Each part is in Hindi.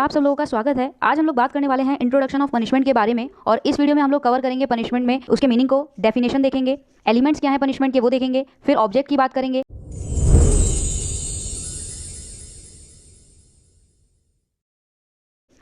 आप सब लोगों का स्वागत है। आज हम लोग बात करने वाले हैं इंट्रोडक्शन ऑफ पनिशमेंट के बारे में और इस वीडियो में हम लोग कवर करेंगे पनिशमेंट में उसके मीनिंग को, डेफिनेशन देखेंगे, एलिमेंट्स क्या है पनिशमेंट के वो देखेंगे, फिर ऑब्जेक्ट की बात करेंगे।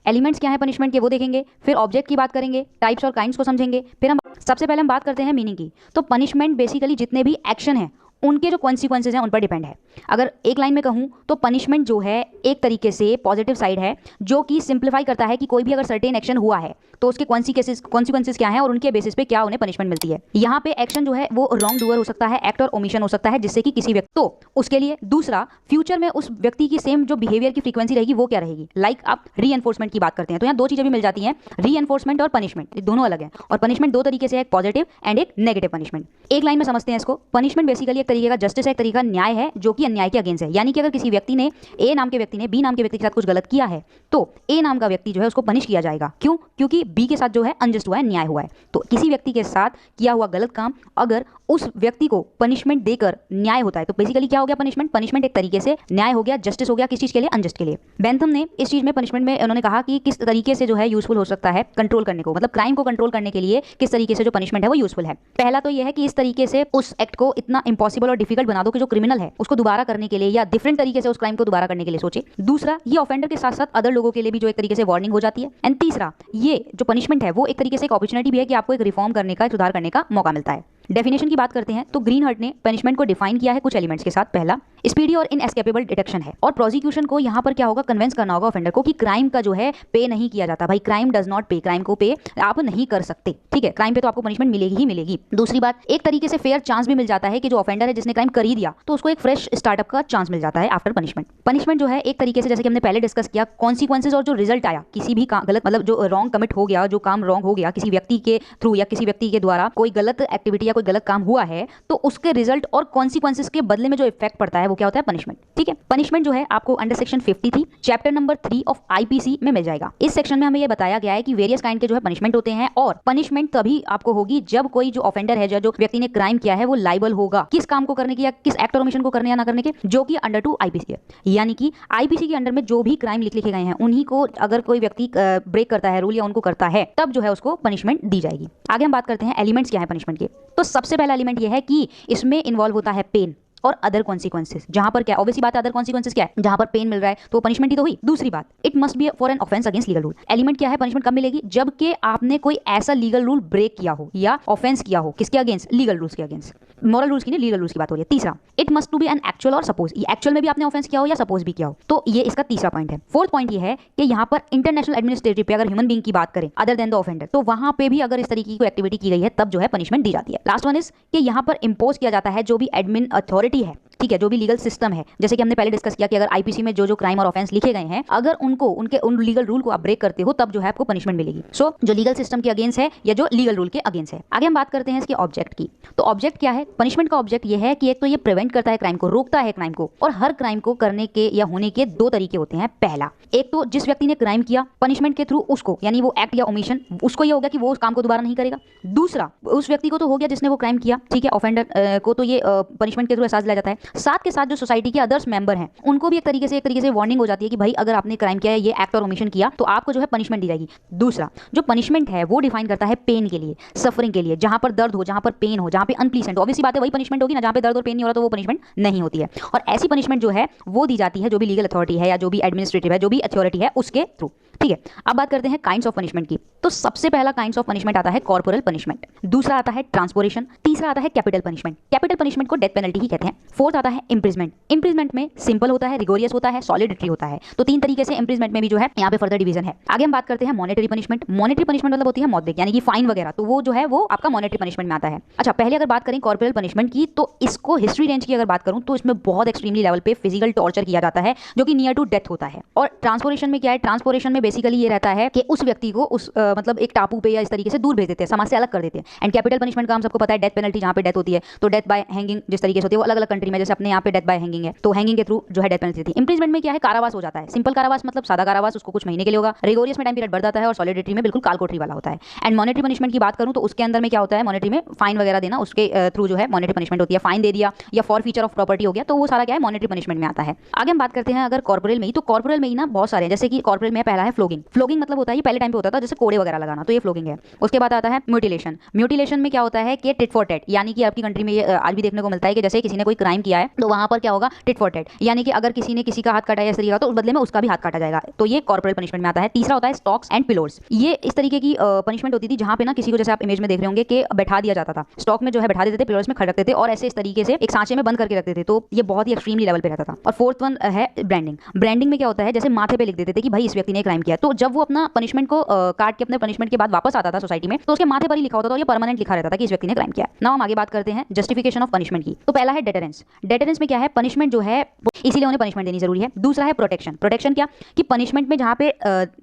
एलिमेंट्स क्या है पनिशमेंट के वो देखेंगे, फिर ऑब्जेक्ट की बात करेंगे, टाइप्स और काइंड्स को समझेंगे, फिर हम सबसे पहले हम बात करते हैं मीनिंग की। तो पनिशमेंट बेसिकली जितने भी एक्शन हैं उनके जो कॉन्सिक्वेंसेज हैं उन पर डिपेंड है। अगर एक लाइन में कहूँ तो पनिशमेंट जो है एक तरीके से पॉजिटिव साइड है जो कि सिंप्लीफाई करता है कि कोई भी अगर सर्टेन एक्शन हुआ है तो उसके कॉन्सिक्वेंसेज क्या हैं और उनके बेसिस पे क्या उन्हें पनिशमेंट मिलती है। यहाँ पे एक्शन जो है वो रॉन्ग डूअर हो सकता है, एक्ट और ओमिशन हो सकता है जिससे कि किसी व्यक्ति तो उसके लिए दूसरा फ्यूचर में उस व्यक्ति की सेम जो बिहेवियर की फ्रीक्वेंसी रहेगी वो क्या रहेगी। लाइक आप री की बात करते हैं तो यहाँ दो चीजें भी मिल जाती हैं, री और पनिशमेंट, दोनों अलग है। और पनिशमेंट दो तरीके से, एक पॉजिटिव एंड एक नेगेटिव पनिशमेंट। एक लाइन में समझते हैं इसको। पनिशमेंट बेसिकली एक तरीके का जस्टिस है, एक तरीका न्याय है जो कि अन्याय के अगेंस्ट है। यानी कि अगर किसी व्यक्ति ने, ए नाम के व्यक्ति ने बी नाम के व्यक्ति के साथ कुछ गलत किया है तो ए नाम का व्यक्ति जो है उसको पनिश किया जाएगा। क्यों? क्योंकि बी के साथ जो है अनजस्ट हुआ है, न्याय हुआ है। तो किसी व्यक्ति के साथ किया हुआ गलत काम अगर उस व्यक्ति को पनिशमेंट देकर न्याय होता है तो बेसिकली क्या हो गया पनिशमेंट। पनिशमेंट एक तरीके से न्याय हो गया, जस्टिस हो गया। किस चीज के लिए? अनजस्ट के लिए। बेंथम ने इस चीज में पनिशमेंट में उन्होंने कहा कि किस तरीके से जो है यूजफुल हो सकता है कंट्रोल करने को, मतलब क्राइम को कंट्रोल करने के लिए किस तरीके से जो पनिशमेंट है वो यूजफुल है। पहला तो यह है कि इस तरीके से उस एक्ट को इतना इंपॉसिबल और डिफिकल्ट बना दो कि जो क्रिमिनल है उसको दोबारा करने के लिए या डिफरेंट तरीके से उस क्राइम को दोबारा करने के लिए सोचे। दूसरा, ये ऑफेंडर के साथ साथ अदर लोगों के लिए भी जो एक तरीके से वार्निंग हो जाती है। एंड तीसरा, ये जो पनिशमेंट है वो एक तरीके से एक अपॉर्चुनिटी भी है कि आपको एक रिफॉर्म करने का, सुधार करने का मौका मिलता है। डेफिनेशन की बात करते हैं तो ग्रीनहर्ट ने पनिशमेंट को डिफाइन किया है कुछ एलिमेंट्स के साथ। पहला, स्पीडी और इनएस्केपेबल डिटेक्शन है और प्रोसिक्यूशन को यहाँ पर क्या होगा, कन्विंस करना होगा ऑफेंडर को कि क्राइम का जो है पे नहीं किया जाता। भाई क्राइम डज नॉट पे, क्राइम को पे आप नहीं कर सकते, ठीक है। क्राइम पे तो आपको पनिशमेंट मिलेगी ही मिलेगी। दूसरी बात, एक तरीके से फेयर चांस भी मिल जाता है कि जो ऑफेंडर है जिसने क्राइम कर ही दिया तो उसको एक फ्रेश स्टार्टअप का चांस मिल जाता है आफ्टर पनिशमेंट। पनिशमेंट जो है एक तरीके से, जैसे कि हमने पहले डिस्कस किया, कॉन्सिक्वेंसेज और जो रिजल्ट आया किसी भी गलत, मतलब जो रॉन्ग कमिट हो गया, जो काम रॉन्ग हो गया किसी व्यक्ति के थ्रू या किसी व्यक्ति के द्वारा, कोई गलत एक्टिविटी या कोई गलत काम हुआ है तो उसके रिजल्ट और कॉन्सिक्वेंसेज के बदले में जो इफेक्ट पड़ता है वो क्या होता है? पनिशमेंट, ठीक है। पनिशमेंट जो है आपको under section 53 chapter number 3 of IPC में मिल जाएगा। इस सेक्शन में हमें ये बताया गया है कि वेरियस काइंड के जो है पनिशमेंट होते हैं और पनिशमेंट तभी आपको होगी जब कोई जो ऑफेंडर है, जो व्यक्ति ने क्राइम किया है वो लाइबल होगा किस काम को करने की या किस एक्ट और ओमिशन को करने या ना करने के, जो कि अंडर 2 आईपीसी है। यानी कि आईपीसी के अंडर में जो भी क्राइम लिखे गए हैं उन्हीं को अगर कोई व्यक्ति ब्रेक करता है रूल या उनको करता है तब जो है उसको पनिशमेंट दी जाएगी। आगे हम बात करते हैं एलिमेंट्स क्या है पनिशमेंट के। तो सबसे पहला एलिमेंट ये है कि इसमें इन्वॉल्व होता है पेन और अदर कॉन्सिक्वेंसेज। जहां पर क्या, ऑब्वियसली बात है, अदर कॉन्सिक्वेंसेज क्या है, जहां पर पेन मिल रहा है तो पनिशमेंट ही तो हुई। दूसरी बात, it must be for an offence against legal rule. Element क्या है, पनिशमेंट कब मिलेगी? जबकि आपने कोई ऐसा लीगल रूल ब्रेक किया हो या ऑफेंस किया हो, किसके अगेंस्ट? लीगल रूल्स के अगेंस्ट। मॉरल रूल्स की नहीं, लीगल रूल्स की बात हो रही है। तीसरा, it must to be an actual और सपोज, एक्चुअल में भी आपने ऑफेंस किया हो या सपोज भी किया हो, तो ये इसका तीसरा पॉइंट है। फोर्थ पॉइंट ये है कि यहाँ पर इंटरनेशनल एडमिनिस्ट्रेटिव पे अगर ह्यूमन बीइंग की बात करें अदर देन द ऑफेंडर, तो वहां पे भी अगर इस तरीके की एक्टिविटी की गई है तब जो है पनिशमेंट दी जाती है। लास्ट वन इज कि यहाँ पर इंपोज किया जाता है जो भी एडमिन अथॉरिटी है, ठीक है, जो भी लीगल सिस्टम है। जैसे कि हमने पहले डिस्कस किया कि अगर आईपीसी में जो क्राइम और ऑफेंस लिखे गए हैं अगर उनको उनके उन लीगल रूल को आप ब्रेक करते हो तब जो है आपको पनिशमेंट मिलेगी। सो जो लीगल सिस्टम के अगेंस्ट है या जो लीगल रूल के अगेंस्ट है। आगे हम बात करते हैं इसके ऑब्जेक्ट की। तो ऑब्जेक्ट क्या है? पनिशमेंट का ऑब्जेक्ट ये है कि एक तो ये प्रिवेंट करता है क्राइम को, रोकता है क्राइम को, और हर क्राइम को करने के या होने के दो तरीके होते हैं। पहला, एक तो जिस व्यक्ति ने क्राइम किया पनिशमेंट के थ्रू उसको, यानी वो एक्ट या ओमिशन, उसको ये होगा कि वो उस काम को दोबारा नहीं करेगा। दूसरा, उस व्यक्ति को तो हो गया जिसने वो क्राइम किया, ठीक है, ऑफेंडर को तो ये पनिशमेंट के थ्रू एहसास दिलाया जाता है। साथ के साथ जो सोसाइटी के अदर्स मेंबर हैं उनको भी एक तरीके से वार्निंग हो जाती है कि भाई अगर आपने क्राइम किया है, ये एक्ट और ओमिशन किया, तो आपको जो है पनिशमेंट दी जाएगी। दूसरा, जो पनिशमेंट है वो डिफाइन करता है पेन के लिए, सफरिंग के लिए, जहां पर दर्द हो, जहां पर पेन हो, जहां पे अनप्लीजेंट, ऑब्वियसली बात है वही पनिशमेंट होगी ना। जहां पे दर्द और पेन नहीं हो रहा तो वो पनिशमेंट नहीं होती है। और ऐसी पनिशमेंट जो है वो दी जाती है जो भी लीगल अथॉरिटी है या जो भी एडमिनिस्ट्रेटिव है, जो भी अथॉरिटी है उसके थ्रू, ठीक है। अब बात करते हैं काइंड्स ऑफ पनिशमेंट की। तो सबसे पहला काइंड्स ऑफ पनिशमेंट आता है कॉर्पोरल पनिशमेंट, दूसरा आता है ट्रांसपोरेशन, तीसरा आता है कैपिटल पनिशमेंट। कैपिटल पनिशमेंट को डेथ पेनल्टी ही कहते हैं। फोर्थ आता है इम्प्रिजमेंट। इम्प्रिजमेंट में सिंपल होता है, रिगोरियस होता है, सॉलिडिटरी होता है। तो तीन तरीके से इम्प्रिजमेंट में भी जो है यहाँ पे फर्दर डिवीजन है। आगे हम बात करते हैं मॉनेटरी पनिशमेंट। मॉनेटरी पनिशमेंट मतलब होती है मौद्रिक, यानी कि फाइन वगैरह, तो वो जो है वो आपका मॉनेटरी पनिशमेंट में आता है। अच्छा, पहले अगर बात करें कॉर्पोरल पनिशमेंट की तो इसको हिस्ट्री रेंज की अगर बात करूं तो इसमें बहुत एक्सट्रीमली लेवल पे फिजिकल टॉर्चर किया जाता है जो कि नियर टू डेथ होता है। और ट्रांसपोरेशन में क्या है? ट्रांसपोरेशन में बेसिकली ये रहता है कि उस व्यक्ति को उस मतलब एक टापू पे या इस तरीके से दूर भेज देते हैं, समाज से अलग कर देते हैं। एंड कैपिटल पनिशमेंट का हम सबको पता है डेथ पेनल्टी, जहां पे डेथ होती है तो डेथ बाय हैंगिंग जिस तरीके से होती है वो अलग अलग कंट्री में, जैसे अपने यहाँ पे डेथ बाय हैंगिंग है, तो हैंगिंग के थ्रू जो है डेथ पेनल्टी थी। इंप्रिजमेंट में क्या है, कारावास हो जाता है। सिंपल कारावास मतलब सादा कारावास, उसको कुछ महीने के लिए होगा। रिगोरियस में टाइम पीरियड बढ़ जाता है और सॉलिडेटरी में बिल्कुल कालकोठरी वाला होता है। एंड मॉनेटरी पनिशमेंट की बात करूं तो उसके अंदर में क्या होता है, मॉनेटरी में फाइन वगैरह देना, उसके थ्रू जो है मॉनेटरी पनिशमेंट होती है। फाइन दे दिया या फॉर फीचर ऑफ प्रॉपर्टी हो गया, तो वो सारा क्या है मॉनेटरी पनिशमेंट में आता है। आगे हम बात करते हैं अगर कॉर्पोरल में ही, तो कॉर्पोरल में ही ना बहुत सारे हैं, जैसे कि कॉर्पोरल में पहला है फ्लोगिंग। फ्लोगिंग मतलब होता है, ये पहले टाइम पे होता था जैसे कोड़े वगैरह लगाना, तो ये फ्लोगिंग है। उसके बाद आता है म्यूटिलेशन। म्यूटिलेशन में क्या होता है कि टिट फॉर टैट, यानी कि आपकी कंट्री में ये आज भी देखने को मिलता है कि जैसे किसी ने कोई क्राइम किया है तो वहां पर क्या होगा, टिट फॉर टैट, यानी कि अगर किसी ने किसी का हाथ काटा या तरीका, तो उस बदले में उसका भी हाथ काटा जाएगा, तो ये कॉर्पोरल पनिशमेंट में आता है। तीसरा होता है स्टॉक्स एंड पिलोर्स। ये इस तरीके की पनिशमेंट होती थी जहां पे ना किसी को, जैसे आप इमेज में देख रहे होंगे कि बैठा दिया जाता था, स्टॉक में जो है बैठा देते थे, पिलोर्स में खड़े रखते थे और ऐसे इस तरीके से एक सांचे में बंद करके रखते थे, तो ये बहुत ही एक्सट्रीमली लेवल पे रहता था। और फोर्थ वन है ब्रांडिंग। ब्रांडिंग में क्या होता है, जैसे माथे पे लिख देते थे कि भाई इस व्यक्ति ने क्राइम किया, तो जब वो अपना पनिशमेंट को काट के अपने पनिशमेंट के बाद वापस आता था सोसाइटी में, तो उसके माथे पर ही लिखा होता था और ये परमानेंट लिखा रहता था कि इस व्यक्ति ने क्राइम किया। नाउ हम आगे बात करते हैं जस्टिफिकेशन ऑफ पनिशमेंट की। तो पहला है डेटरेंस। डेटरेंस में क्या है, पनिशमेंट जो है इसीलिए उन्हें पनिशमेंट देनी जरूरी है। दूसरा है प्रोटेक्शन। प्रोटेक्शन क्या कि पनिशमेंट में जहां पे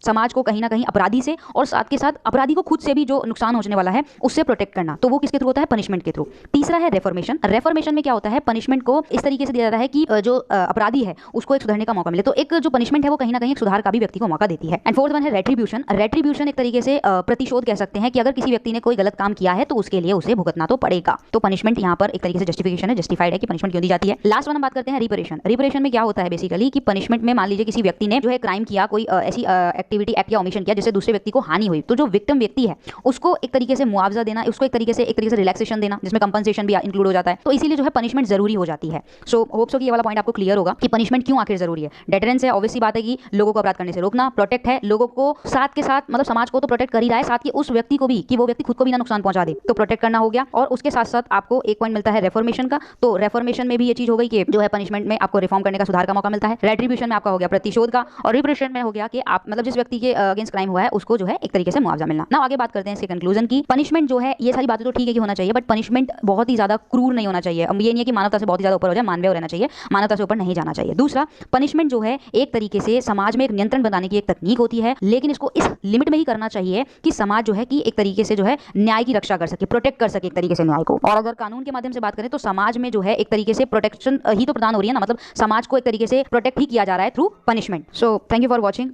समाज को कहीं ना कहीं अपराधी से और साथ के साथ अपराधी को खुद से भी जो नुकसान होने वाला है उससे प्रोटेक्ट करना, तो वो किसके थ्रू होता है, पनिशमेंट के थ्रू। तीसरा है रेफॉर्मेशन। रेफॉर्मेशन में क्या होता है, पनिशमेंट को इस तरीके से दिया जाता है कि जो अपराधी है उसको एक सुधरने का मौका मिले, तो एक जो पनिशमेंट है वो कहीं ना कहीं एक सुधार का भी व्यक्ति को मौका देती है। एंड फोर्थ वन है रेट्रीब्यूशन। रेट्रीब्यूशन एक तरीके से प्रतिशोध कह सकते हैं कि अगर किसी व्यक्ति ने कोई गलत काम किया है तो उसके लिए उसे भुगतना तो पड़ेगा, तो पनिशमेंट यहाँ पर एक तरीके से जस्टिफिकेशन है, जस्टिफाइड है कि पनिशमेंट क्यों दी जाती है। लास्ट वन हम बात करते हैं रिपरेशन। रिपरेशन में क्या होता है बेसिकली कि पनिशमेंट में मान लीजिए किसी व्यक्ति ने जो है क्राइम किया, कोई ऐसी एक्टिविटी एक्ट या ओमिशन किया जिससे दूसरे व्यक्ति को हानि हुई, तो जो विक्टिम व्यक्ति है उसको एक तरीके से मुआवजा देना, उसको एक तरीके से रिलैक्सेशन देना, जिसमें कंपनसेशन भी इंक्लूड हो जाता है, तो इसीलिए जो है पनिशमेंट जरूरी हो जाती है। सो होप सो कि ये वाला पॉइंट आपको क्लियर होगा कि पनिशमेंट क्यों आखिर जरूरी है। डेटरेंस है, ऑब्वियसली बात है कि लोगों को अपराध करने से रोकना। प्रोटेक्ट है, लोगों को साथ के साथ मतलब समाज को तो प्रोटेक्ट कर ही रहा है, साथ ही उस व्यक्ति को भी कि वो व्यक्ति खुद को भी ना नुकसान पहुंचा दे, तो प्रोटेक्ट करना हो गया। और उसके साथ साथ आपको एक पॉइंट मिलता है रेफॉर्मेशन का, तो रेफॉर्मेशन में भी ये चीज हो गई कि जो है पनिशमेंट में आपको रिफॉर्म करने का, सुधार का मौका मिलता है। रेट्रीब्यूशन में आपका हो गया प्रतिशोध का, और रिपरेशन में हो गया कि आप मतलब जिस व्यक्ति के अगेंस्ट क्राइम हुआ है उसको जो है एक तरीके से मुआवजा मिलना। ना आगे बात करते हैं इसके कंक्लूजन की। पनिशमेंट जो है, ये सारी बातें तो ठीक है कि होना चाहिए, बट पनिशमेंट बहुत ही ज्यादा क्रूर नहीं होना चाहिए। अब ये नहीं है कि मानवता से बहुत ही ज्यादा ऊपर हो जाए, मानवीय रहना चाहिए, मानवता से ऊपर नहीं जाना चाहिए। दूसरा, पनिशमेंट जो है एक तरीके से समाज में एक नियंत्रण बनाने की एक तकनीक होती है, लेकिन इसको इस लिमिट में ही करना चाहिए कि समाज जो है कि एक तरीके से जो है न्याय की रक्षा कर सके, प्रोटेक्ट कर सके एक तरीके से न्याय को। और अगर कानून के माध्यम से बात करें तो समाज में जो है एक तरीके से प्रोटेक्शन ही तो प्रदान हो रही है ना, मतलब समाज को एक तरीके से प्रोटेक्ट ही किया जा रहा है through punishment. So thank you for watching.